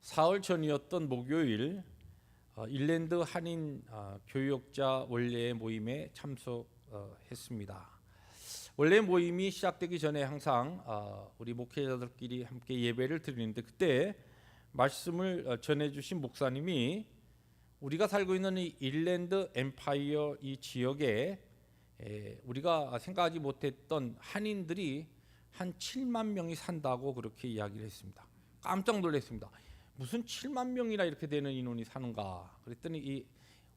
사흘 전이었던 목요일 일랜드 한인 교역자 원례 모임에 참석했습니다. 원래 모임이 시작되기 전에 항상 우리 목회자들끼리 함께 예배를 드리는데 그때 말씀을 전해주신 목사님이 우리가 살고 있는 이 일랜드 엠파이어 이 지역에 우리가 생각하지 못했던 한인들이 한 7만 명이 산다고 그렇게 이야기를 했습니다. 깜짝 놀랐습니다. 무슨 7만 명이나 이렇게 되는 인원이 사는가? 그랬더니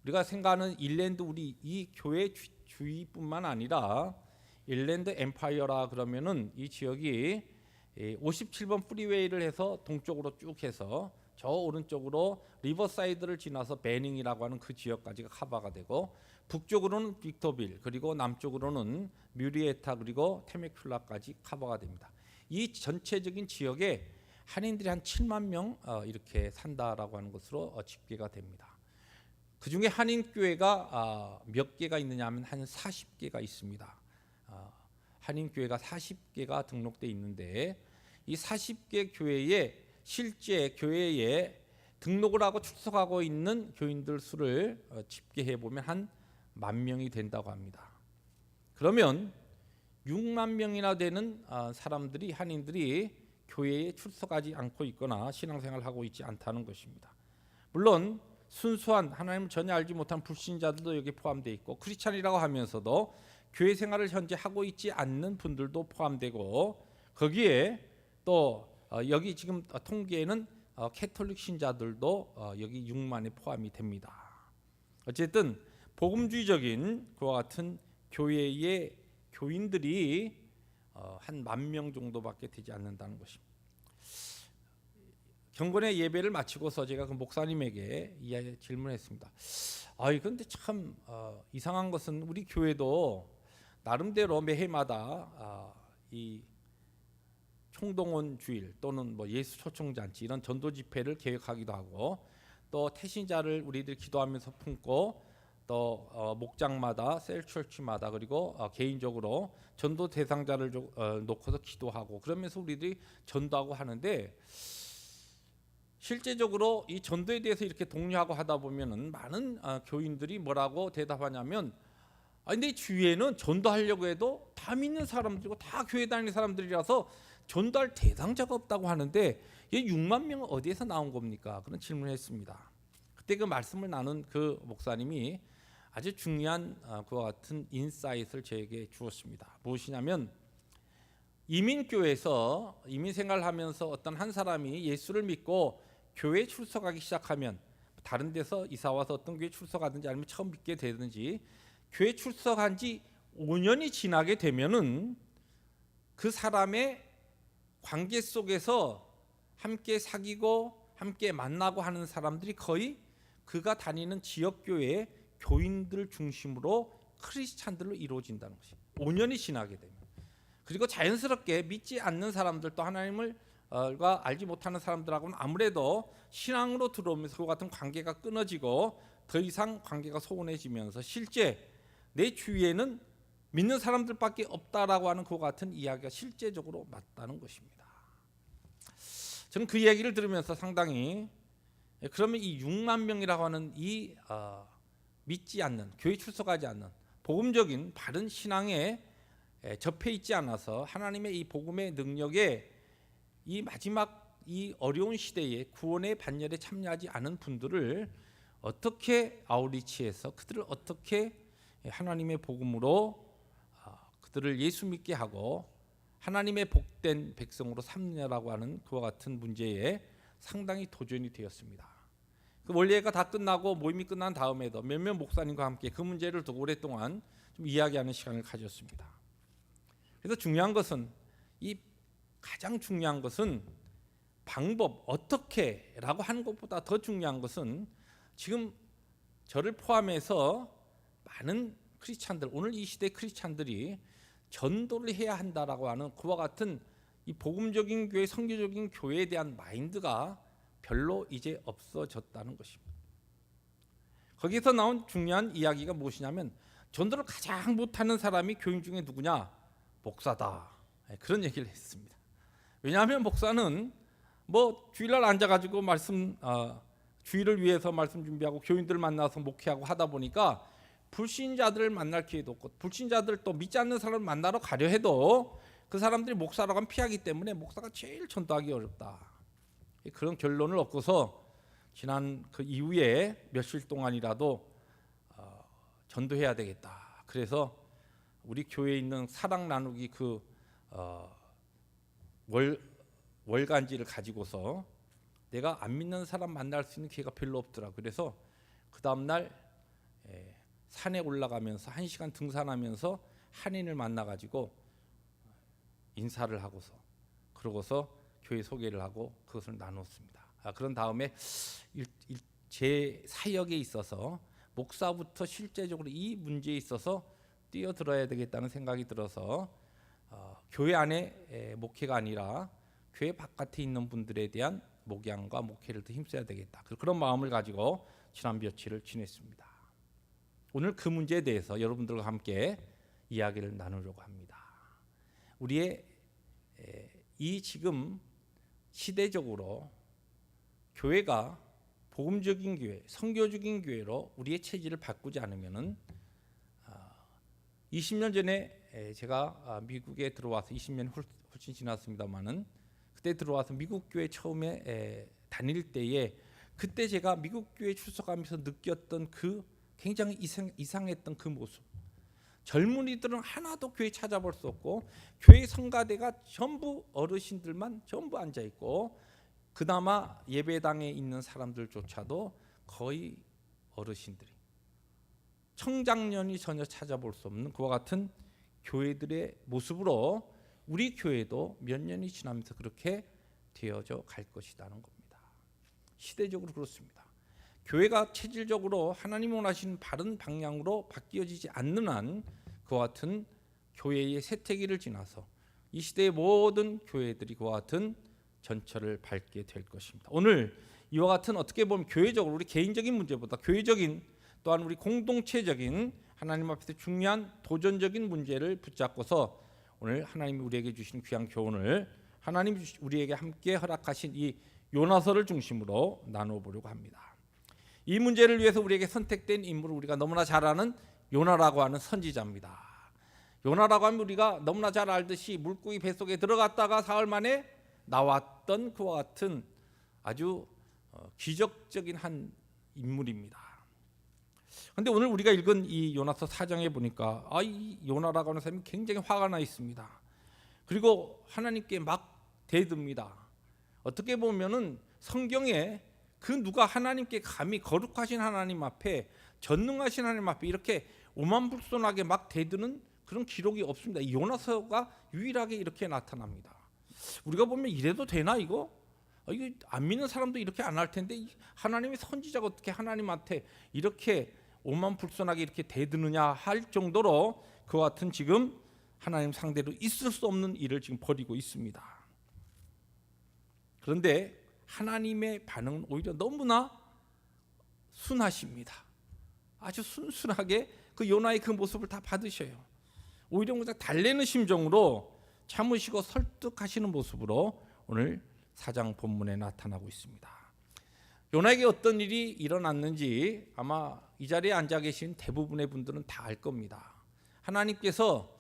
우리가 생각하는 일랜드 우리 이 교회 주위뿐만 아니라 일랜드 엠파이어라 그러면은 이 지역이 57번 프리웨이를 해서 동쪽으로 쭉 해서 저 오른쪽으로 리버사이드를 지나서 베닝이라고 하는 그 지역까지가 커버가 되고 북쪽으로는 빅터빌 그리고 남쪽으로는 뮤리에타 그리고 테메큘라까지 커버가 됩니다. 이 전체적인 지역에 한인들이 한 7만 명 이렇게 산다라고 하는 것으로 집계가 됩니다. 그 중에 한인 교회가 몇 개가 있느냐 하면 한 40개가 있습니다. 한인 교회가 40개가 등록돼 있는데 이 40개 교회에 실제 교회에 등록을 하고 출석하고 있는 교인들 수를 집계해 보면 한 10,000명이 된다고 합니다. 그러면 6만 명이나 되는 사람들이 한인들이 교회에 출석하지 않고 있거나 신앙생활을 하고 있지 않다는 것입니다. 물론 순수한 하나님을 전혀 알지 못한 불신자들도 여기 포함되어 있고 크리스찬이라고 하면서도 교회 생활을 현재 하고 있지 않는 분들도 포함되고 거기에 또 여기 지금 통계에는 캐톨릭 신자들도 여기 6만에 포함이 됩니다. 어쨌든 복음주의적인 그와 같은 교회의 교인들이 한 10,000명 정도밖에 되지 않는다는 것입니다. 경건의 예배를 마치고서 제가 그 목사님에게 질문했습니다. 근데 참 이상한 것은 우리 교회도 나름대로 매해마다 이 총동원 주일 또는 뭐 예수 초청 잔치 이런 전도 집회를 계획하기도 하고 또 태신자를 우리들 기도하면서 품고 또 목장마다 셀처치마다 그리고 개인적으로 전도 대상자를 놓고서 기도하고 그러면서 우리들이 전도하고 하는데 실제적으로 이 전도에 대해서 이렇게 독려하고 하다 보면은 많은 교인들이 뭐라고 대답하냐면 근데 주위에는 전도하려고 해도 다 믿는 사람들이고 다 교회 다니는 사람들이라서 전도할 대상자가 없다고 하는데 이 6만 명은 어디에서 나온 겁니까? 그런 질문을 했습니다. 그때 그 말씀을 나눈 그 목사님이 아주 중요한 그와 같은 인사이트를 저에게 주었습니다. 무엇이냐면 이민교회에서 이민 생활을 하면서 어떤 한 사람이 예수를 믿고 교회에 출석하기 시작하면 다른 데서 이사 와서 어떤 교회에 출석하든지 아니면 처음 믿게 되든지 교회 출석한 지 5년이 지나게 되면은 그 사람의 관계 속에서 함께 사귀고 함께 만나고 하는 사람들이 거의 그가 다니는 지역 교회의 교인들 중심으로 크리스찬들로 이루어진다는 것입니다. 5년이 지나게 되면. 그리고 자연스럽게 믿지 않는 사람들 또 하나님을 알지 못하는 사람들하고는 아무래도 신앙으로 들어오면서 그 같은 관계가 끊어지고 더 이상 관계가 소원해지면서 실제 내 주위에는 믿는 사람들밖에 없다라고 하는 그 같은 이야기가 실제적으로 맞다는 것입니다. 저는 그 이야기를 들으면서 상당히 그러면 이 6만 명이라고 하는 이 믿지 않는 교회 출석하지 않는 복음적인 바른 신앙에 접해 있지 않아서 하나님의 이 복음의 능력에 이 마지막 이 어려운 시대에 구원의 반열에 참여하지 않은 분들을 어떻게 아웃리치해서 그들을 어떻게 하나님의 복음으로 그들을 예수 믿게 하고 하나님의 복된 백성으로 삼느냐라고 하는 그와 같은 문제에 상당히 도전이 되었습니다. 그 원례가 다 끝나고 모임이 끝난 다음에도 몇몇 목사님과 함께 그 문제를 두고 오랫동안 좀 이야기하는 시간을 가졌습니다. 그래서 중요한 것은 가장 중요한 것은 방법 어떻게라고 하는 것보다 더 중요한 것은 지금 저를 포함해서 많은 크리스찬들 오늘 이 시대 크리스찬들이 전도를 해야 한다라고 하는 그와 같은 이 복음적인 교회 선교적인 교회에 대한 마인드가 별로 이제 없어졌다는 것입니다. 거기서 나온 중요한 이야기가 무엇이냐면 전도를 가장 못하는 사람이 교인 중에 누구냐? 목사다. 그런 얘기를 했습니다. 왜냐하면 목사는 뭐 주일날 앉아가지고 주일을 위해서 말씀 준비하고 교인들 만나서 목회하고 하다 보니까 불신자들을 만날 기회도 없고, 불신자들 또 믿지 않는 사람을 만나러 가려 해도 그 사람들이 목사라고 하면 피하기 때문에 목사가 제일 전도하기 어렵다. 그런 결론을 얻고서 지난 그 이후에 며칠 동안이라도 전도해야 되겠다. 그래서 우리 교회에 있는 사랑 나누기 그 월간지를 가지고서 내가 안 믿는 사람 만날 수 있는 기회가 별로 없더라. 그래서 그 다음 날 산에 올라가면서 1시간 등산하면서 한인을 만나가지고 인사를 하고서 그러고서 교회 소개를 하고 그것을 나눴습니다. 그런 다음에 제 사역에 있어서 목사부터 실제적으로 이 문제에 있어서 뛰어들어야 되겠다는 생각이 들어서 교회 안에 목회가 아니라 교회 바깥에 있는 분들에 대한 목양과 목회를 더 힘써야 되겠다. 그런 마음을 가지고 지난 며칠을 지냈습니다. 오늘 그 문제에 대해서 여러분들과 함께 이야기를 나누려고 합니다. 우리의 이 지금 시대적으로 교회가 복음적인 교회, 선교적인 교회로 우리의 체질을 바꾸지 않으면은 20년 전에 제가 미국에 들어와서 20년 훨씬 지났습니다만은 그때 들어와서 미국 교회 처음에 다닐 때에 그때 제가 미국 교회 출석하면서 느꼈던 그 굉장히 이상했던 그 모습. 젊은이들은 하나도 교회 찾아볼 수 없고 교회 성가대가 전부 어르신들만 전부 앉아 있고 그나마 예배당에 있는 사람들조차도 거의 어르신들이 청장년이 전혀 찾아볼 수 없는 그와 같은 교회들의 모습으로 우리 교회도 몇 년이 지나면서 그렇게 되어져 갈 것이라는 겁니다. 시대적으로 그렇습니다. 교회가 체질적으로 하나님 원하시는 바른 방향으로 바뀌어지지 않는 한 그와 같은 교회의 세태기를 지나서 이 시대의 모든 교회들이 그와 같은 전철을 밟게 될 것입니다. 오늘 이와 같은 어떻게 보면 교회적으로 우리 개인적인 문제보다 교회적인 또한 우리 공동체적인 하나님 앞에서 중요한 도전적인 문제를 붙잡고서 오늘 하나님이 우리에게 주신 귀한 교훈을 하나님 우리에게 함께 허락하신 이 요나서를 중심으로 나눠보려고 합니다. 이 문제를 위해서 우리에게 선택된 인물을 우리가 너무나 잘 아는 요나라고 하는 선지자입니다. 요나라고 하면 우리가 너무나 잘 알듯이 물고기 뱃속에 들어갔다가 사흘 만에 나왔던 그와 같은 아주 기적적인 한 인물입니다. 그런데 오늘 우리가 읽은 이 요나서 4장에 보니까 이 요나라고 하는 사람이 굉장히 화가 나 있습니다. 그리고 하나님께 막 대듭니다. 어떻게 보면은 성경에 그 누가 하나님께 감히 거룩하신 하나님 앞에 전능하신 하나님 앞에 이렇게 오만불손하게 막 대드는 그런 기록이 없습니다. 이 요나서가 유일하게 이렇게 나타납니다. 우리가 보면 이래도 되나 이거? 이거 안 믿는 사람도 이렇게 안 할 텐데 하나님의 선지자가 어떻게 하나님한테 이렇게 오만불손하게 이렇게 대드느냐 할 정도로 그와 같은 지금 하나님 상대로 있을 수 없는 일을 지금 벌이고 있습니다. 그런데 하나님의 반응은 오히려 너무나 순하십니다. 아주 순순하게 그 요나의 그 모습을 다 받으셔요. 오히려 그냥 달래는 심정으로 참으시고 설득하시는 모습으로 오늘 4장 본문에 나타나고 있습니다. 요나에게 어떤 일이 일어났는지 아마 이 자리에 앉아 계신 대부분의 분들은 다 알 겁니다. 하나님께서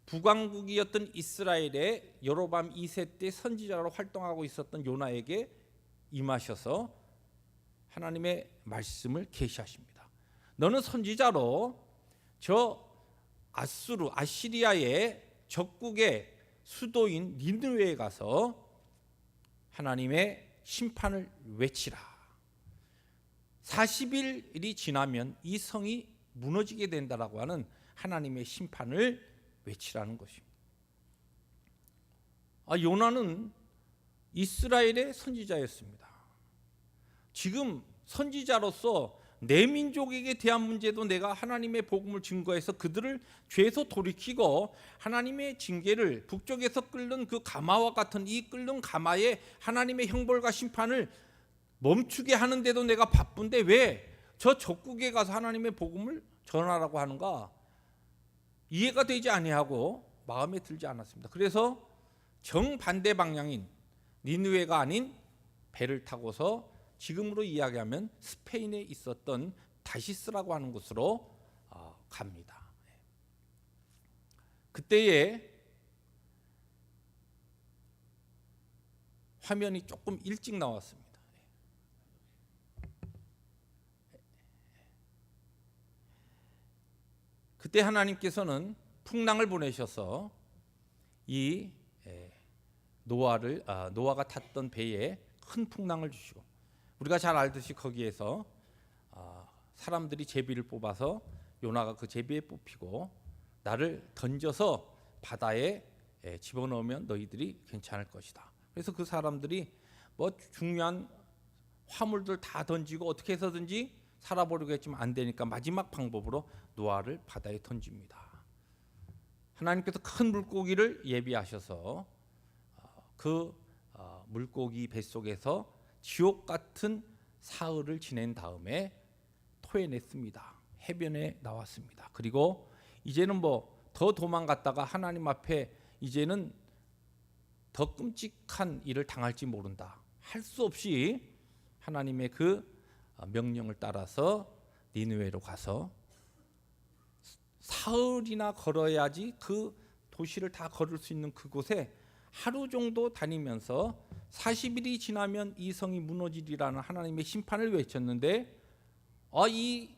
북왕국이었던 이스라엘의 여로밤 2세 때 선지자로 활동하고 있었던 요나에게 임하셔서 하나님의 말씀을 계시하십니다. 너는 선지자로 저 아시리아의 적국의 수도인 니느웨에 가서 하나님의 심판을 외치라. 40일이 지나면 이 성이 무너지게 된다라고 하는 하나님의 심판을 외치라는 것입니다. 요나는 이스라엘의 선지자였습니다. 지금 선지자로서 내 민족에게 대한 문제도 내가 하나님의 복음을 증거해서 그들을 죄에서 돌이키고 하나님의 징계를 북쪽에서 끓는 그 가마와 같은 이 끓는 가마에 하나님의 형벌과 심판을 멈추게 하는데도 내가 바쁜데 왜 저 적국에 가서 하나님의 복음을 전하라고 하는가 이해가 되지 아니하고 마음에 들지 않았습니다. 그래서 정반대 방향인 니느웨가 아닌 배를 타고서 지금으로 이야기하면 스페인에 있었던 다시스라고 하는 곳으로 갑니다. 그때에 화면이 조금 일찍 나왔습니다. 그때 하나님께서는 풍랑을 보내셔서 이 노아가 탔던 배에 큰 풍랑을 주시고, 우리가 잘 알듯이 거기에서 사람들이 제비를 뽑아서 요나가 그 제비에 뽑히고 나를 던져서 바다에 집어넣으면 너희들이 괜찮을 것이다. 그래서 그 사람들이 뭐 중요한 화물들 다 던지고 어떻게 해서든지 살아보려고 했지만 안 되니까 마지막 방법으로 노아를 바다에 던집니다. 하나님께서 큰 물고기를 예비하셔서 그 물고기 뱃속에서 지옥 같은 사흘을 지낸 다음에 토해냈습니다. 해변에 나왔습니다. 그리고 이제는 뭐 더 도망갔다가 하나님 앞에 이제는 더 끔찍한 일을 당할지 모른다. 할 수 없이 하나님의 그 명령을 따라서 니느웨로 가서 사흘이나 걸어야지 그 도시를 다 걸을 수 있는 그곳에 하루 정도 다니면서 40일이 지나면 이 성이 무너지리라는 하나님의 심판을 외쳤는데, 이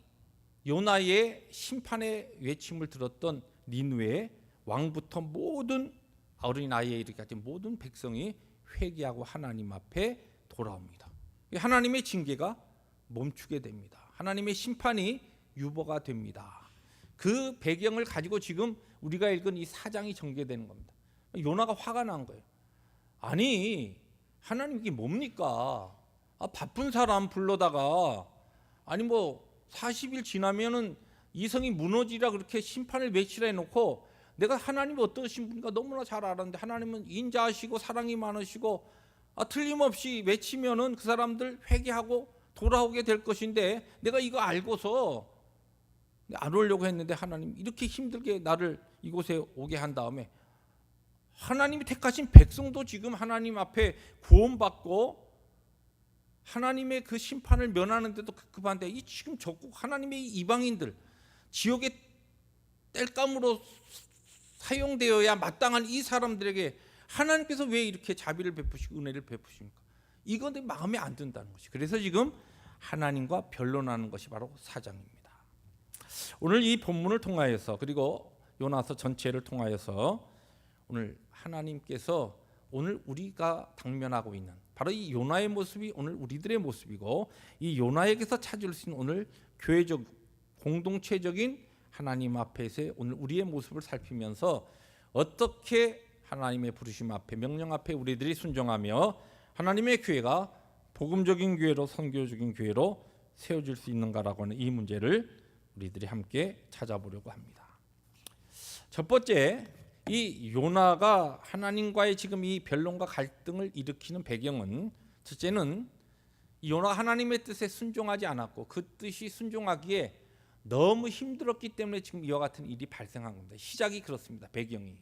요나의 심판의 외침을 들었던 니느웨 왕부터 모든 어린아이에 이르기까지 모든 백성이 회개하고 하나님 앞에 돌아옵니다. 하나님의 징계가 멈추게 됩니다. 하나님의 심판이 유보가 됩니다. 그 배경을 가지고 지금 우리가 읽은 이 4장이 전개되는 겁니다. 요나가 화가 난 거예요. 아니 하나님 이게 뭡니까? 바쁜 사람 불러다가 아니 뭐 40일 지나면은 이 성이 무너지라 그렇게 심판을 외치라 해놓고, 내가 하나님이 어떠신 분인가 너무나 잘 알았는데 하나님은 인자하시고 사랑이 많으시고 틀림없이 외치면은 그 사람들 회개하고 돌아오게 될 것인데 내가 이거 알고서 안 오려고 했는데 하나님 이렇게 힘들게 나를 이곳에 오게 한 다음에 하나님이 택하신 백성도 지금 하나님 앞에 구원받고 하나님의 그 심판을 면하는데도 급급한데 이 지금 적국 하나님의 이방인들 지옥의 땔감으로 사용되어야 마땅한 이 사람들에게 하나님께서 왜 이렇게 자비를 베푸시고 은혜를 베푸십니까? 이건 내 마음에 안 든다는 것이. 그래서 지금 하나님과 변론하는 것이 바로 사장입니다. 오늘 이 본문을 통하여서 그리고 요나서 전체를 통하여서 오늘 하나님께서 오늘 우리가 당면하고 있는 바로 이 요나의 모습이 오늘 우리들의 모습이고, 이 요나에게서 찾을 수 있는 오늘 교회적 공동체적인 하나님 앞에서의 오늘 우리의 모습을 살피면서 어떻게 하나님의 부르심 앞에 명령 앞에 우리들이 순종하며 하나님의 교회가 복음적인 교회로 선교적인 교회로 세워질 수 있는가라고 하는 이 문제를 우리들이 함께 찾아보려고 합니다. 첫 번째, 이 요나가 하나님과의 지금 이 변론과 갈등을 일으키는 배경은, 첫째는 이 요나가 하나님의 뜻에 순종하지 않았고 그 뜻이 순종하기에 너무 힘들었기 때문에 지금 이와 같은 일이 발생한 겁니다. 시작이 그렇습니다. 배경이.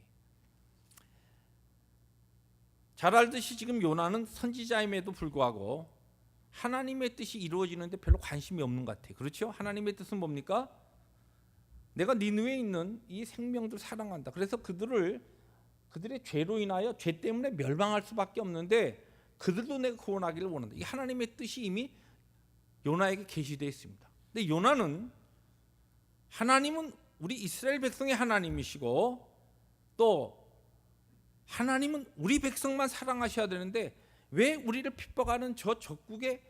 잘 알듯이 지금 요나는 선지자임에도 불구하고 하나님의 뜻이 이루어지는데 별로 관심이 없는 것 같아요. 그렇죠? 하나님의 뜻은 뭡니까? 내가 니느웨에 있는 이 생명들 사랑한다. 그래서 그들의 죄로 인하여 죄 때문에 멸망할 수밖에 없는데 그들도 내가 구원하기를 원한다. 이 하나님의 뜻이 이미 요나에게 계시되어 있습니다. 근데 요나는 하나님은 우리 이스라엘 백성의 하나님이시고 또 하나님은 우리 백성만 사랑하셔야 되는데 왜 우리를 핍박하는 저 적국의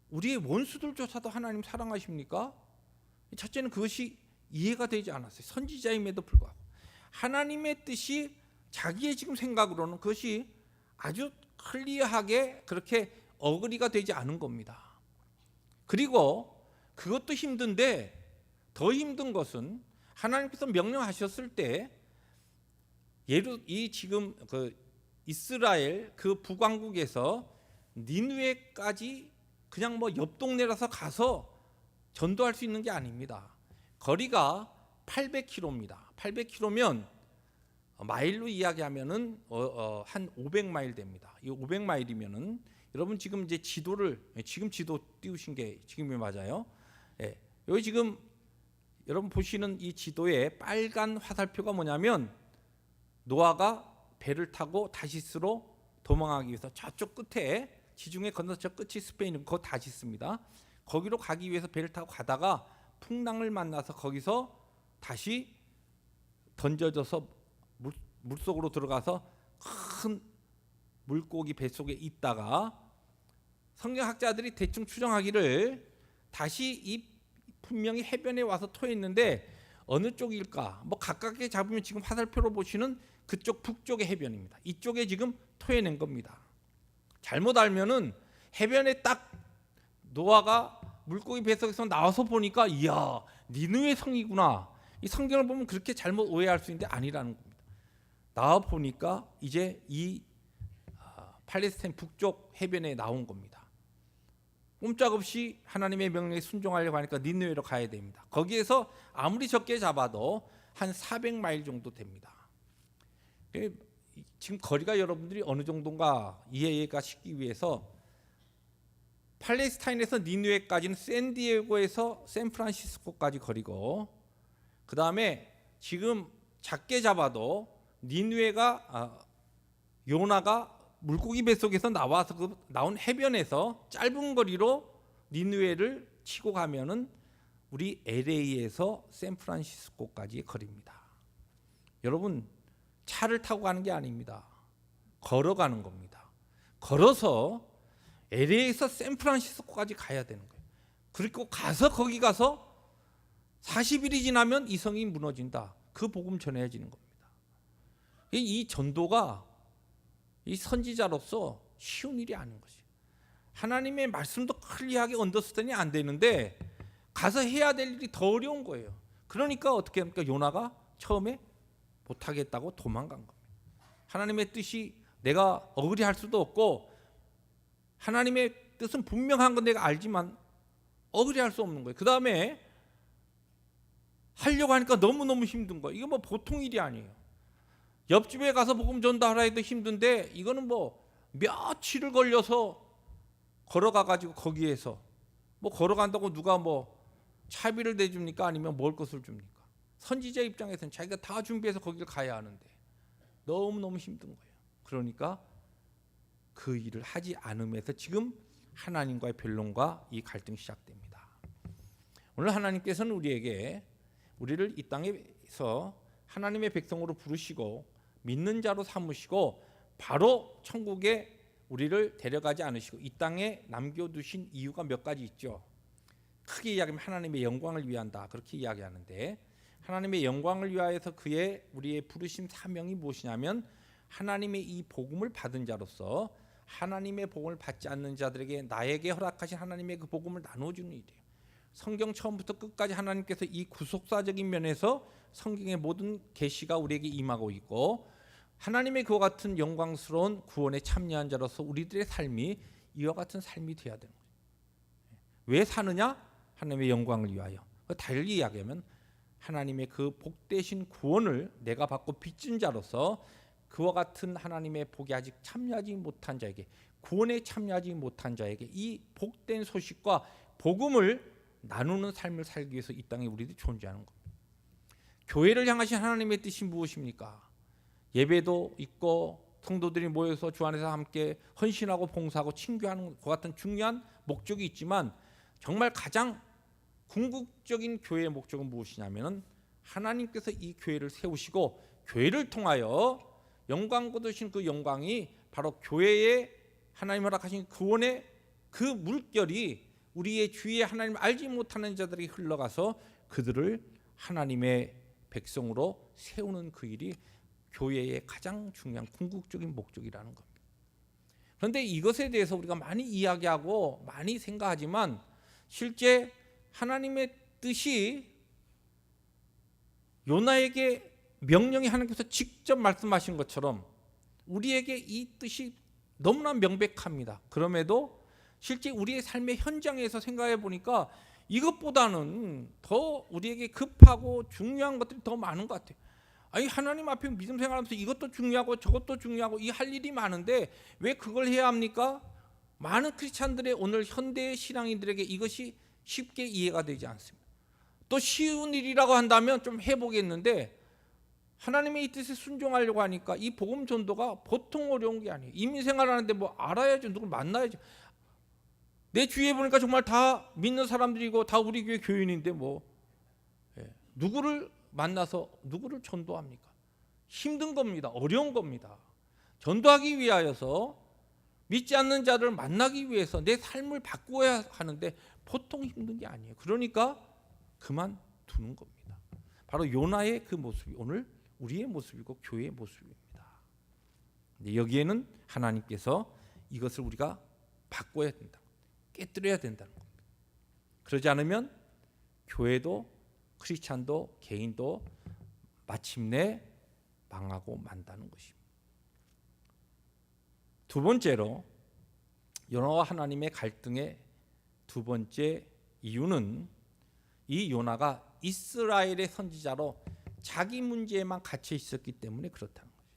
우리의 원수들조차도 하나님 사랑하십니까? 첫째는 그것이 이해가 되지 않았어요. 선지자임에도 불구하고 하나님의 뜻이 자기의 지금 생각으로는 그것이 아주 클리어하게 그렇게 어그리가 되지 않은 겁니다. 그리고 그것도 힘든데 더 힘든 것은 하나님께서 명령하셨을 때 이 지금 그 이스라엘 그 북왕국에서 니느웨까지 그냥 뭐 옆 동네라서 가서 전도할 수 있는 게 아닙니다. 거리가 800km입니다. 800km면 마일로 이야기하면은 한 500마일 됩니다. 이 500마일이면은 여러분 지금 이제 지도를 지금 지도 띄우신 게 지금이 맞아요. 예. 여기 지금 여러분 보시는 이 지도에 빨간 화살표가 뭐냐면 노아가 배를 타고 다시스로 도망하기 위해서 저쪽 끝에 지중해 건너서 저 끝이 스페인 거 다시스입니다. 거기로 가기 위해서 배를 타고 가다가 풍랑을 만나서 거기서 다시 던져져서 물속으로 들어가서 큰 물고기 뱃속에 있다가 성경학자들이 대충 추정하기를 다시 이 분명히 해변에 와서 토했는데 어느 쪽일까? 뭐 가깝게 잡으면 지금 화살표로 보시는 그쪽 북쪽의 해변입니다. 이쪽에 지금 토해낸 겁니다. 잘못 알면은 해변에 딱 노아가 물고기 뱃속에서 나와서 보니까 이야 니느웨 성이구나. 이 성경을 보면 그렇게 잘못 오해할 수 있는데 아니라는 겁니다. 나와 보니까 이제 이 팔레스타인 북쪽 해변에 나온 겁니다. 꼼짝없이 하나님의 명령에 순종하려고 하니까 니느웨로 가야 됩니다. 거기에서 아무리 적게 잡아도 한 400마일 정도 됩니다. 지금 거리가 여러분들이 어느 정도인가 이해가 쉽기 위해서 팔레스타인에서 니느웨까지는 샌디에고에서 샌프란시스코까지 거리고 그 다음에 지금 작게 잡아도 니느웨가 요나가 물고기 뱃속에서 나와서 그 나온 해변에서 짧은 거리로 니느웨를 치고 가면은 우리 LA에서 샌프란시스코까지의 거리입니다. 여러분 차를 타고 가는 게 아닙니다. 걸어가는 겁니다. 걸어서 LA에서 샌프란시스코까지 가야 되는 거예요. 그리고 가서 거기 가서 40일이 지나면 이 성이 무너진다. 그 복음 전해지는 겁니다. 이 전도가 이 선지자로서 쉬운 일이 아닌 것이에요. 하나님의 말씀도 클리어하게 언더스탠이 안 되는데 가서 해야 될 일이 더 어려운 거예요. 그러니까 어떻게 합니까? 요나가 처음에 못하겠다고 도망간 겁니다. 하나님의 뜻이 내가 억울히 할 수도 없고 하나님의 뜻은 분명한 건 내가 알지만 억울히 할 수 없는 거예요. 그 다음에 하려고 하니까 너무너무 힘든 거예요. 이거 뭐 보통 일이 아니에요. 옆집에 가서 복음 전달하라 해도 힘든데 이거는 뭐 며칠을 걸려서 걸어가 가지고 거기에서 뭐 걸어간다고 누가 뭐 차비를 대줍니까? 아니면 먹을 것을 줍니까? 선지자 입장에서는 자기가 다 준비해서 거기를 가야 하는데 너무너무 힘든 거예요. 그러니까 그 일을 하지 않음에서 지금 하나님과의 변론과 이 갈등이 시작됩니다. 오늘 하나님께서는 우리를 이 땅에서 하나님의 백성으로 부르시고 믿는 자로 삼으시고 바로 천국에 우리를 데려가지 않으시고 이 땅에 남겨두신 이유가 몇 가지 있죠. 크게 이야기하면 하나님의 영광을 위한다 그렇게 이야기하는데 하나님의 영광을 위하여서 우리의 부르심 사명이 무엇이냐면 하나님의 이 복음을 받은 자로서 하나님의 복음을 받지 않는 자들에게 나에게 허락하신 하나님의 그 복음을 나눠주는 일이에요. 성경 처음부터 끝까지 하나님께서 이 구속사적인 면에서 성경의 모든 계시가 우리에게 임하고 있고 하나님의 그와 같은 영광스러운 구원에 참여한 자로서 우리들의 삶이 이와 같은 삶이 되어야 되는 거예요. 왜 사느냐? 하나님의 영광을 위하여. 달리 이야기하면 하나님의 그 복되신 구원을 내가 받고 빚진 자로서 그와 같은 하나님의 복에 아직 참여하지 못한 자에게 구원에 참여하지 못한 자에게 이 복된 소식과 복음을 나누는 삶을 살기 위해서 이 땅에 우리들이 존재하는 겁니다. 교회를 향하신 하나님의 뜻이 무엇입니까? 예배도 있고 성도들이 모여서 주 안에서 함께 헌신하고 봉사하고 친교하는 것 같은 중요한 목적이 있지만 정말 가장 궁극적인 교회의 목적은 무엇이냐면 하나님께서 이 교회를 세우시고 교회를 통하여 영광 거두신 그 영광이 바로 교회에 하나님 허락하신 구원의 그 물결이 우리의 주위에 하나님을 알지 못하는 자들에게 흘러가서 그들을 하나님의 백성으로 세우는 그 일이 교회의 가장 중요한 궁극적인 목적이라는 겁니다. 그런데 이것에 대해서 우리가 많이 이야기하고 많이 생각하지만 실제 하나님의 뜻이 요나에게 명령이 하나님께서 직접 말씀하신 것처럼 우리에게 이 뜻이 너무나 명백합니다. 그럼에도 실제 우리의 삶의 현장에서 생각해 보니까 이것보다는 더 우리에게 급하고 중요한 것들이 더 많은 것 같아요. 아니 하나님 앞에 믿음 생활하면서 이것도 중요하고 저것도 중요하고 이 할 일이 많은데 왜 그걸 해야 합니까? 많은 크리스찬들의 오늘 현대 신앙인들에게 이것이 쉽게 이해가 되지 않습니다. 또 쉬운 일이라고 한다면 좀 해보겠는데 하나님의 이 뜻에 순종하려고 하니까 이 복음 전도가 보통 어려운 게 아니에요. 이민 생활하는데 뭐 알아야죠. 누굴 만나야죠. 내 주위에 보니까 정말 다 믿는 사람들이고 다 우리 교회 교인인데 뭐 누구를 만나서 누구를 전도합니까? 힘든 겁니다. 어려운 겁니다. 전도하기 위하여서 믿지 않는 자들을 만나기 위해서 내 삶을 바꾸어야 하는데 보통 힘든 게 아니에요. 그러니까 그만두는 겁니다. 바로 요나의 그 모습이 오늘 우리의 모습이고 교회의 모습입니다. 근데 여기에는 하나님께서 이것을 우리가 바꿔야 된다. 깨뜨려야 된다는 겁니다. 그러지 않으면 교회도 크리스찬도 개인도 마침내 망하고 만다는 것입니다. 두 번째로 요나와 하나님의 갈등의 두 번째 이유는 이 요나가 이스라엘의 선지자로 자기 문제에만 갇혀 있었기 때문에 그렇다는 거죠.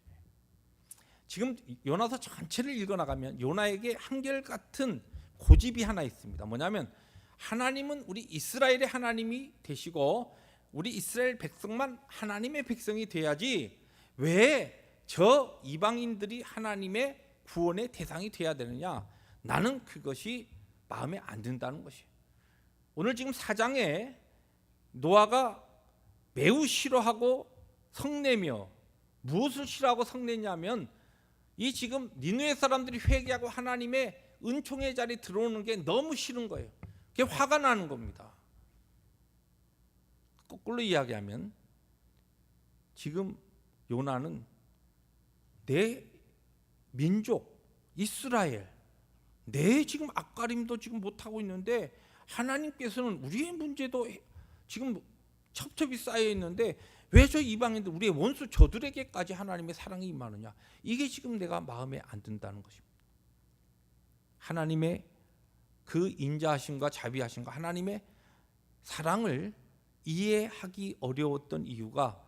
지금 요나서 전체를 읽어나가면 요나에게 한결같은 고집이 하나 있습니다. 뭐냐면 하나님은 우리 이스라엘의 하나님이 되시고 우리 이스라엘 백성만 하나님의 백성이 돼야지 왜 저 이방인들이 하나님의 구원의 대상이 돼야 되느냐? 나는 그것이 마음에 안 든다는 것이에요. 오늘 지금 4장에 노아가 매우 싫어하고 성내며 무엇을 싫어하고 성내냐면 이 지금 니느웨 사람들이 회개하고 하나님의 은총의 자리에 들어오는 게 너무 싫은 거예요. 그게 화가 나는 겁니다. 거꾸로 이야기하면 지금 요나는 내 민족 이스라엘 내 지금 앞가림도 지금 못하고 있는데 하나님께서는 우리의 문제도 지금 첩첩이 쌓여 있는데 왜 저 이방인들 우리의 원수 저들에게까지 하나님의 사랑이 임하느냐. 이게 지금 내가 마음에 안 든다는 것입니다. 하나님의 그 인자하심과 자비하심과 하나님의 사랑을 이해하기 어려웠던 이유가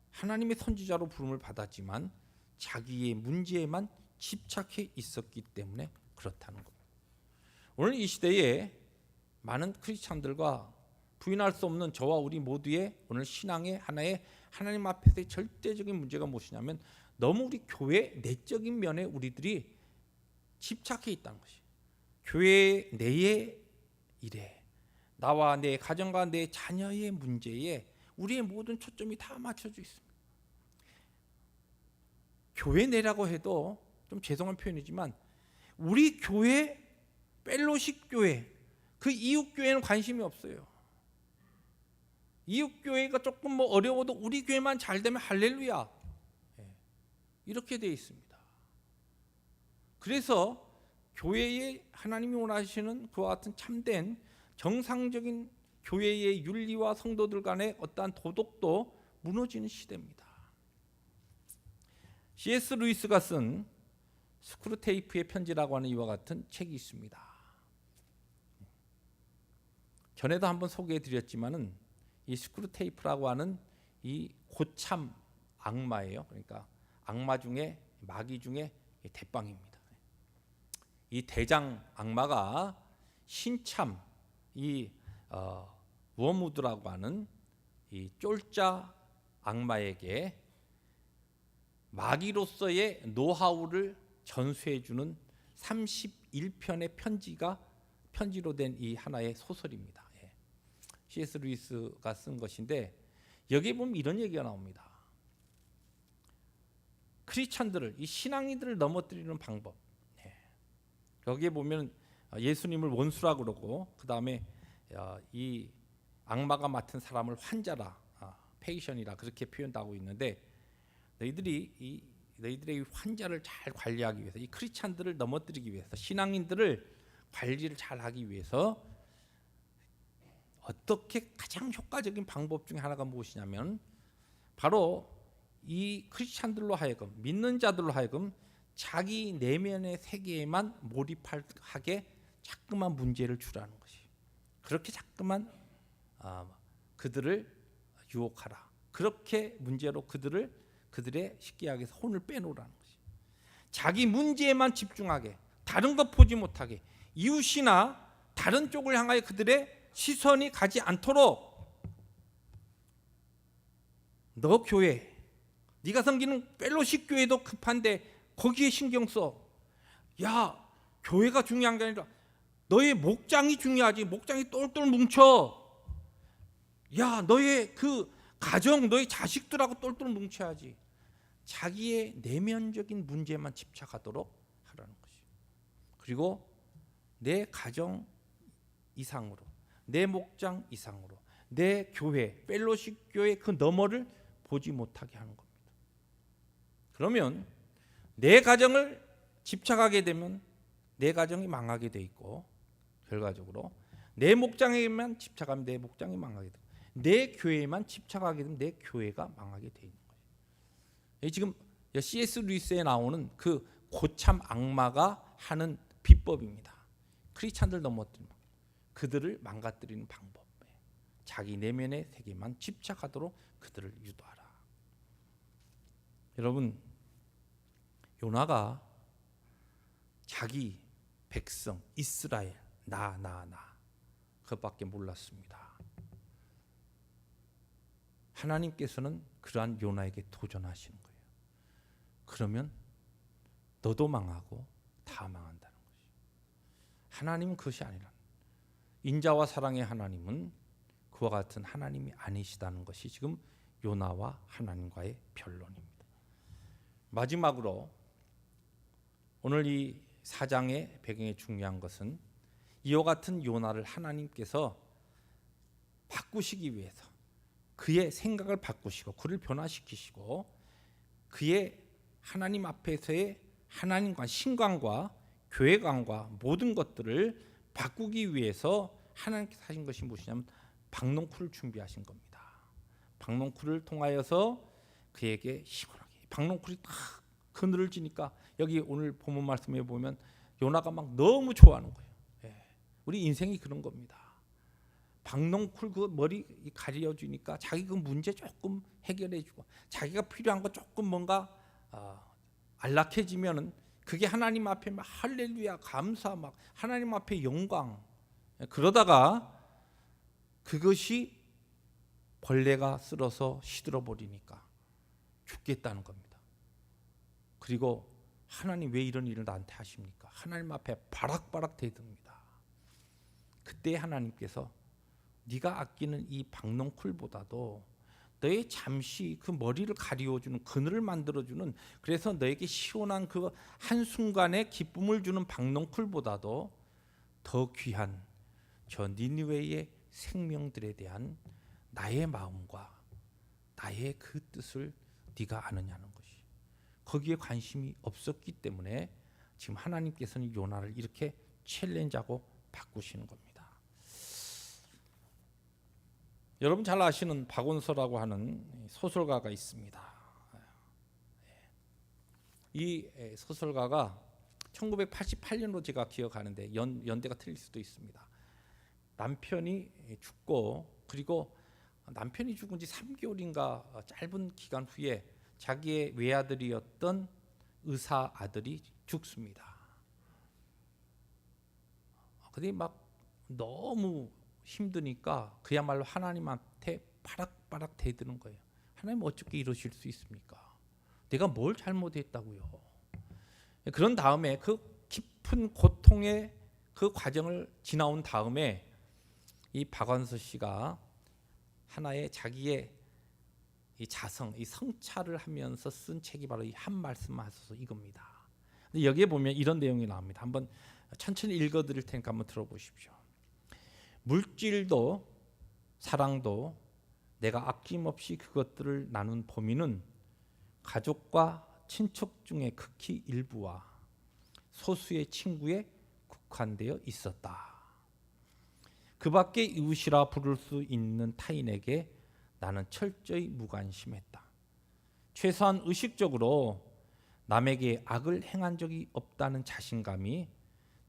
하나님의 선지자로 부름을 받았지만 자기의 문제에만 집착해 있었기 때문에 그렇다는 겁니다. 오늘 이 시대에 많은 크리스찬들과 부인할 수 없는 저와 우리 모두의 오늘 신앙의 하나의 하나님 앞에서의 절대적인 문제가 무엇이냐면 너무 우리 교회 내적인 면에 우리들이 집착해 있다는 것이. 교회 내의 일에 나와 내 가정과 내 자녀의 문제에 우리의 모든 초점이 다 맞춰져 있습니다. 교회 내라고 해도 좀 죄송한 표현이지만 우리 교회 펠로십 교회 그 이웃 교회는 관심이 없어요. 이웃 교회가 조금 뭐 어려워도 우리 교회만 잘 되면 할렐루야. 이렇게 되어 있습니다. 그래서 교회에 하나님이 원하시는 그와 같은 참된 정상적인 교회의 윤리와 성도들 간의 어떠한 도덕도 무너지는 시대입니다. C.S. 루이스가 쓴 스크루테이프의 편지라고 하는 이와 같은 책이 있습니다. 전에도 한번 소개해드렸지만은 이 스크루테이프라고 하는 이 고참 악마예요. 그러니까 악마 중에 마귀 중에 대빵입니다. 이 대장 악마가 신참 이 워무드라고 하는 이 쫄자 악마에게 마귀로서의 노하우를 전수해주는 31편의 편지로 된 이 하나의 소설입니다. C.S. 루이스가 쓴 것인데 여기에 보면 이런 얘기가 나옵니다. 크리스찬들을 이 신앙인들을 넘어뜨리는 방법. 여기에 보면 예수님을 원수라 그러고 그 다음에 이 악마가 맡은 사람을 환자라, 페이션이라 그렇게 표현하고 있는데 너희들의 이 환자를 잘 관리하기 위해서 이 크리스찬들을 넘어뜨리기 위해서 신앙인들을 관리를 잘하기 위해서 어떻게 가장 효과적인 방법 중에 하나가 무엇이냐면 바로 이 크리스찬들로 하여금 믿는 자들로 하여금 자기 내면의 세계에만 몰입하게 자꾸만 문제를 주라는 것이. 그렇게 자꾸만 그들을 유혹하라. 그렇게 문제로 그들의 쉽게 이야기해서 혼을 빼놓으라는 것이. 자기 문제에만 집중하게, 다른 것 보지 못하게, 이웃이나 다른 쪽을 향하여 그들의 시선이 가지 않도록 너 교회, 네가 섬기는 펠로십 교회도 급한데 거기에 신경 써. 야, 교회가 중요한 게 아니라 너의 목장이 중요하지. 목장이 똘똘 뭉쳐. 야, 너의 그 가정, 너의 자식들하고 똘똘 뭉쳐야지. 자기의 내면적인 문제만 집착하도록 하라는 것이. 그리고 내 가정 이상으로, 내 목장 이상으로, 내 교회, 펠로십 교회 그 너머를 보지 못하게 하는 겁니다. 그러면 내 가정을 집착하게 되면 내 가정이 망하게 돼 있고, 결과적으로 내 목장에만 집착하면 내 목장이 망하게 되고, 내 교회에만 집착하게 되면 내 교회가 망하게 돼 있는 거예요. 지금 C.S. 루이스에 나오는 그 고참 악마가 하는 비법입니다. 크리스찬들 넘어뜨리는 그들을 망가뜨리는 방법. 자기 내면의 세계만 집착하도록 그들을 유도하라. 여러분, 요나가 자기 백성 이스라엘 나 그것밖에 몰랐습니다. 하나님께서는 그러한 요나에게 도전하시는 거예요. 그러면 너도 망하고 다 망한다는 것이. 하나님은 그것이 아니라, 인자와 사랑의 하나님은 그와 같은 하나님이 아니시다는 것이 지금 요나와 하나님과의 변론입니다. 마지막으로 오늘 이 4장의 배경에 중요한 것은 이와 같은 요나를 하나님께서 바꾸시기 위해서 그의 생각을 바꾸시고 그를 변화시키시고 그의 하나님 앞에서의 하나님과 신관과 교회관과 모든 것들을 바꾸기 위해서 하나님께서 하신 것이 무엇이냐면 박농쿨을 준비하신 겁니다. 박농쿨을 통하여서 그에게 시원하게, 박농쿨이 딱 그늘을 지니까, 여기 오늘 본문 말씀에 보면 요나가 막 너무 좋아하는 거예요. 우리 인생이 그런 겁니다. 박농쿨 그 머리 가려주니까 자기 그 문제 조금 해결해주고, 자기가 필요한 거 조금 뭔가 안락해지면은 그게 하나님 앞에 막 할렐루야 감사, 막 하나님 앞에 영광. 그러다가 그것이 벌레가 쓸어서 시들어 버리니까 죽겠다는 겁니다. 그리고 하나님 왜 이런 일을 나한테 하십니까? 하나님 앞에 바락바락 대듭니다. 그때 하나님께서 네가 아끼는 이 박농쿨보다도 너의 잠시 그 머리를 가리워주는 그늘을 만들어주는, 그래서 너에게 시원한 그 한순간의 기쁨을 주는 박농쿨보다도 더 귀한 저 니느웨의 생명들에 대한 나의 마음과 나의 그 뜻을 네가 아느냐는 것이, 거기에 관심이 없었기 때문에 지금 하나님께서는 요나를 이렇게 챌린지하고 바꾸시는 겁니다. 여러분 잘 아시는 박원서라고 하는 소설가가 있습니다. 이 소설가가 1988년으로 제가 기억하는데 연대가 틀릴 수도 있습니다. 남편이 죽고, 그리고 남편이 죽은 지 3개월인가 짧은 기간 후에 자기의 외아들이었던 의사 아들이 죽습니다. 근데 막 너무 힘드니까 그야말로 하나님한테 바락바락 대드는 거예요. 하나님 어떻게 이러실 수 있습니까? 내가 뭘 잘못했다고요? 그런 다음에 그 깊은 고통의 그 과정을 지나온 다음에 이 박완서 씨가 하나의 자기의 이 자성, 이 성찰을 하면서 쓴 책이 바로 이 한 말씀 하소서 이겁니다. 근데 여기에 보면 이런 내용이 나옵니다. 한번 천천히 읽어드릴 테니까 한번 들어보십시오. 물질도 사랑도 내가 아낌없이 그것들을 나눈 범위는 가족과 친척 중에 극히 일부와 소수의 친구에 국한되어 있었다. 그 밖에 이웃이라 부를 수 있는 타인에게 나는 철저히 무관심했다. 최소한 의식적으로 남에게 악을 행한 적이 없다는 자신감이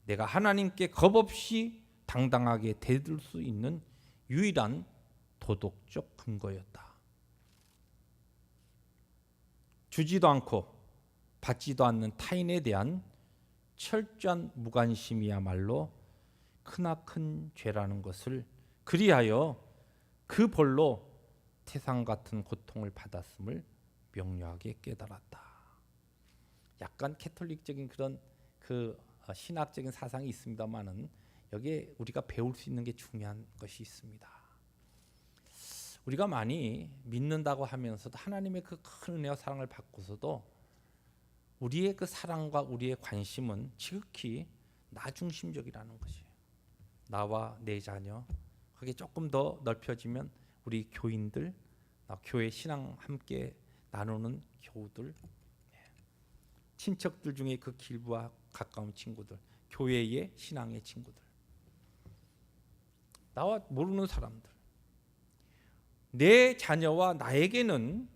내가 하나님께 겁없이 당당하게 대들 수 있는 유일한 도덕적 근거였다. 주지도 않고 받지도 않는 타인에 대한 철저한 무관심이야말로 크나큰 죄라는 것을, 그리하여 그 벌로 태산 같은 고통을 받았음을 명료하게 깨달았다. 약간 캐톨릭적인 그런 신학적인 사상이 있습니다만은 여기에 우리가 배울 수 있는 게 중요한 것이 있습니다. 우리가 많이 믿는다고 하면서도 하나님의 그 큰 은혜와 사랑을 받고서도 우리의 그 사랑과 우리의 관심은 지극히 나 중심적이라는 것이에요. 나와 내 자녀, 그게 조금 더 넓혀지면 우리 교인들, 교회 신앙 함께 나누는 교우들, 친척들 중에 그 길부와 가까운 친구들, 교회의 신앙의 친구들, 나와 모르는 사람들, 내 자녀와 나에게는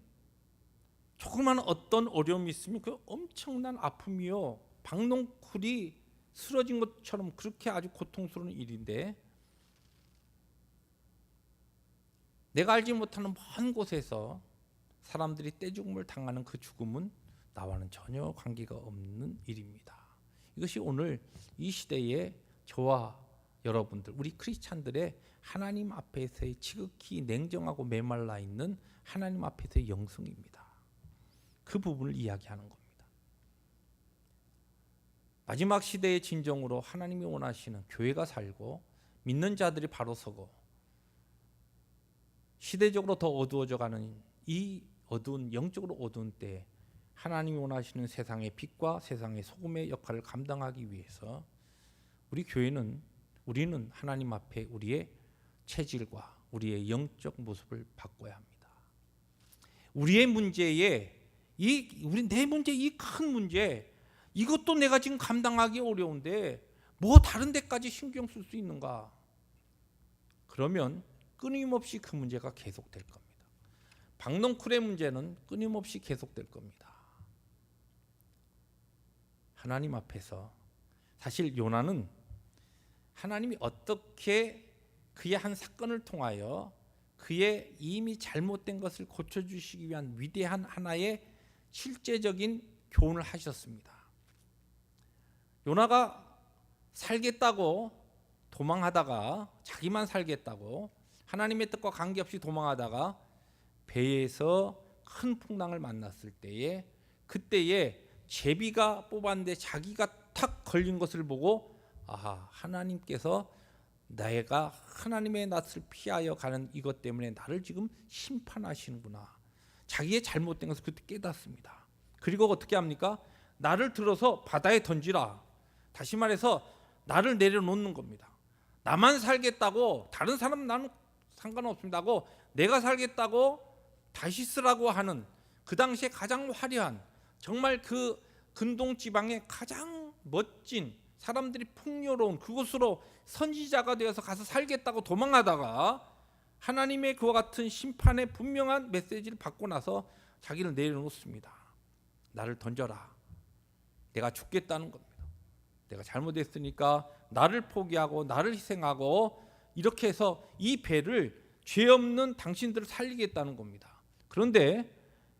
조그만 어떤 어려움이 있으면 그 엄청난 아픔이요, 박농쿨이 쓰러진 것처럼 그렇게 아주 고통스러운 일인데, 내가 알지 못하는 먼 곳에서 사람들이 떼죽음을 당하는 그 죽음은 나와는 전혀 관계가 없는 일입니다. 이것이 오늘 이 시대에 저와 여러분들, 우리 크리스찬들의 하나님 앞에서의 지극히 냉정하고 메말라 있는 하나님 앞에서의 영성입니다. 그 부분을 이야기하는 겁니다. 마지막 시대의 진정으로 하나님이 원하시는 교회가 살고 믿는 자들이 바로 서고 시대적으로 더 어두워져 가는 이 어두운, 영적으로 어두운 때에 하나님이 원하시는 세상의 빛과 세상의 소금의 역할을 감당하기 위해서 우리는 하나님 앞에 우리의 체질과 우리의 영적 모습을 바꿔야 합니다. 우리의 문제에 내 문제, 이 큰 문제, 이것도 내가 지금 감당하기 어려운데 뭐 다른 데까지 신경 쓸 수 있는가? 그러면 끊임없이 그 문제가 계속될 겁니다. 박농쿨의 문제는 끊임없이 계속될 겁니다. 하나님 앞에서 사실 요나는 하나님이 어떻게 그의 한 사건을 통하여 그의 이미 잘못된 것을 고쳐주시기 위한 위대한 하나의 실제적인 교훈을 하셨습니다. 요나가 살겠다고 도망하다가, 자기만 살겠다고 하나님의 뜻과 관계없이 도망하다가 배에서 큰 풍랑을 만났을 때에, 그때에 제비가 뽑았는데 자기가 탁 걸린 것을 보고, 아하, 하나님께서 내가 하나님의 낯을 피하여 가는 이것 때문에 나를 지금 심판하시는구나. 자기의 잘못된 것을 그때 깨닫습니다. 그리고 어떻게 합니까? 나를 들어서 바다에 던지라. 다시 말해서 나를 내려놓는 겁니다. 나만 살겠다고, 다른 사람은 나는 상관없습니다고, 내가 살겠다고 다시 쓰라고 하는 그 당시에 가장 화려한, 정말 그 근동 지방의 가장 멋진, 사람들이 풍요로운 그곳으로 선지자가 되어서 가서 살겠다고 도망하다가 하나님의 그와 같은 심판의 분명한 메시지를 받고 나서 자기를 내려놓습니다. 나를 던져라. 내가 죽겠다는 겁니다. 내가 잘못했으니까 나를 포기하고 나를 희생하고 이렇게 해서 이 배를, 죄 없는 당신들을 살리겠다는 겁니다. 그런데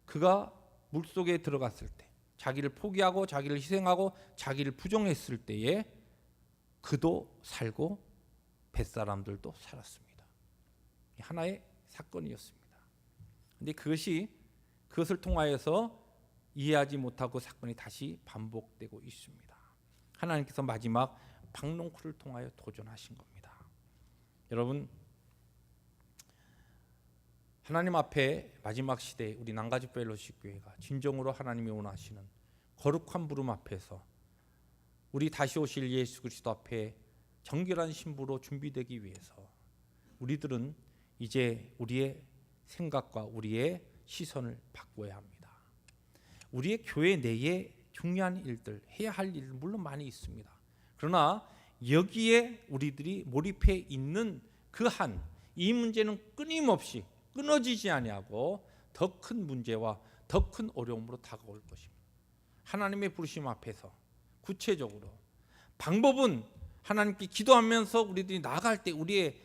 그가 물속에 들어갔을 때, 자기를 포기하고 자기를 희생하고 자기를 부정했을 때에 그도 살고 뱃사람들도 살았습니다. 하나의 사건이었습니다. 그런데 그것을 통하여서 이해하지 못하고 사건이 다시 반복되고 있습니다. 하나님께서 마지막 박농쿨을 통하여 도전하신 겁니다. 여러분, 하나님 앞에 마지막 시대에 우리 난가지 펠로십 교회가 진정으로 하나님이 원하시는 거룩한 부름 앞에서 우리 다시 오실 예수 그리스도 앞에 정결한 신부로 준비되기 위해서 우리들은 이제 우리의 생각과 우리의 시선을 바꿔야 합니다. 우리의 교회 내에 중요한 일들, 해야 할 일 물론 많이 있습니다. 그러나 여기에 우리들이 몰입해 있는 이 문제는 끊임없이 끊어지지 아니하고 더 큰 문제와 더 큰 어려움으로 다가올 것입니다. 하나님의 부르심 앞에서 구체적으로 방법은 하나님께 기도하면서 우리들이 나아갈 때 우리의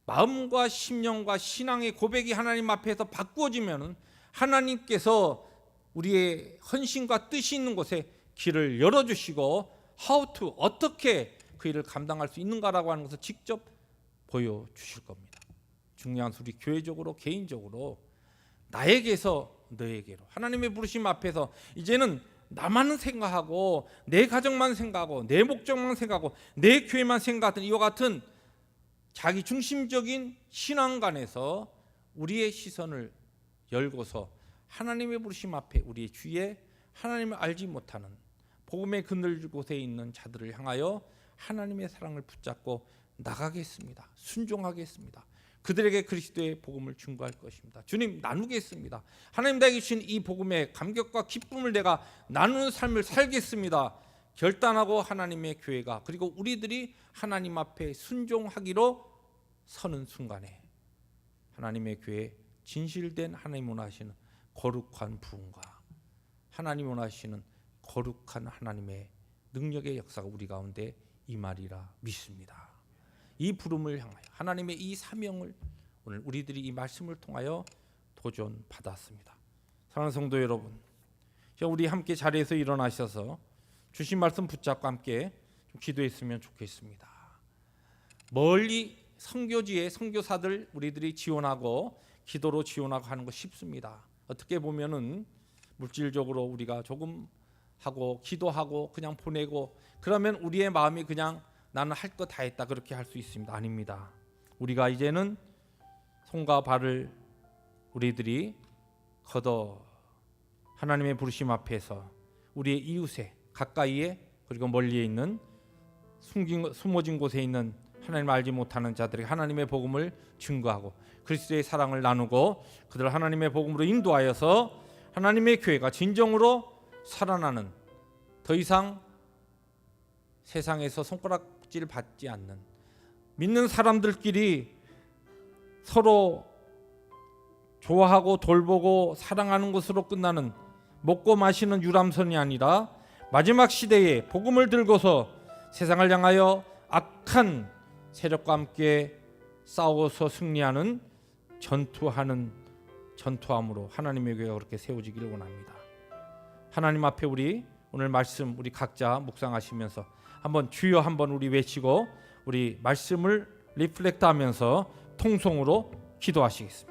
마음과 심령과 신앙의 고백이 하나님 앞에서 바꾸어지면 하나님께서 우리의 헌신과 뜻이 있는 곳에 길을 열어주시고 어떻게 그 일을 감당할 수 있는가라고 하는 것을 직접 보여주실 겁니다. 중요한 우리 교회적으로 개인적으로 나에게서 너에게로 하나님의 부르심 앞에서 이제는 나만 생각하고 내 가정만 생각하고 내 목적만 생각하고 내 교회만 생각하던 이와 같은 자기 중심적인 신앙관에서 우리의 시선을 열고서 하나님의 부르심 앞에 우리의 주위에 하나님을 알지 못하는 복음의 그늘 곳에 있는 자들을 향하여 하나님의 사랑을 붙잡고 나가겠습니다. 순종하겠습니다. 그들에게 그리스도의 복음을 증거할 것입니다. 주님, 나누겠습니다. 하나님 나에게 주신 이 복음의 감격과 기쁨을 내가 나누는 삶을 살겠습니다. 결단하고 하나님의 교회가 그리고 우리들이 하나님 앞에 순종하기로 서는 순간에 하나님의 교회 진실된 하나님 원하시는 거룩한 부흥과 하나님 원하시는 거룩한 하나님의 능력의 역사가 우리 가운데 임하리라 믿습니다. 이 부름을 향하여 하나님의 이 사명을 오늘 우리들이 이 말씀을 통하여 도전받았습니다. 사랑하는 성도 여러분, 우리 함께 자리에서 일어나셔서 주신 말씀 붙잡고 함께 좀 기도했으면 좋겠습니다. 멀리 선교지에 선교사들 우리들이 지원하고 기도로 지원하고 하는 거 쉽습니다. 어떻게 보면은 물질적으로 우리가 조금 하고 기도하고 그냥 보내고 그러면 우리의 마음이 그냥 나는 할 거 다 했다 그렇게 할 수 있습니다. 아닙니다. 우리가 이제는 손과 발을 우리들이 걷어 하나님의 부르심 앞에서 우리의 이웃에 가까이에 그리고 멀리에 있는 숨어진 곳에 있는 하나님을 알지 못하는 자들에게 하나님의 복음을 증거하고 그리스도의 사랑을 나누고 그들을 하나님의 복음으로 인도하여서 하나님의 교회가 진정으로 살아나는 더 이상 세상에서 손가락질 받지 않는 믿는 사람들끼리 서로 좋아하고 돌보고 사랑하는 것으로 끝나는 먹고 마시는 유람선이 아니라 마지막 시대에 복음을 들고서 세상을 향하여 악한 세력과 함께 싸워서 승리하는 전투함으로 하나님의 교회가 그렇게 세워지기를 원합니다. 하나님 앞에 우리 오늘 말씀 우리 각자 묵상하시면서 한번 주여 한번 우리 외치고 우리 말씀을 리플렉트하면서 통성으로 기도하시겠습니다.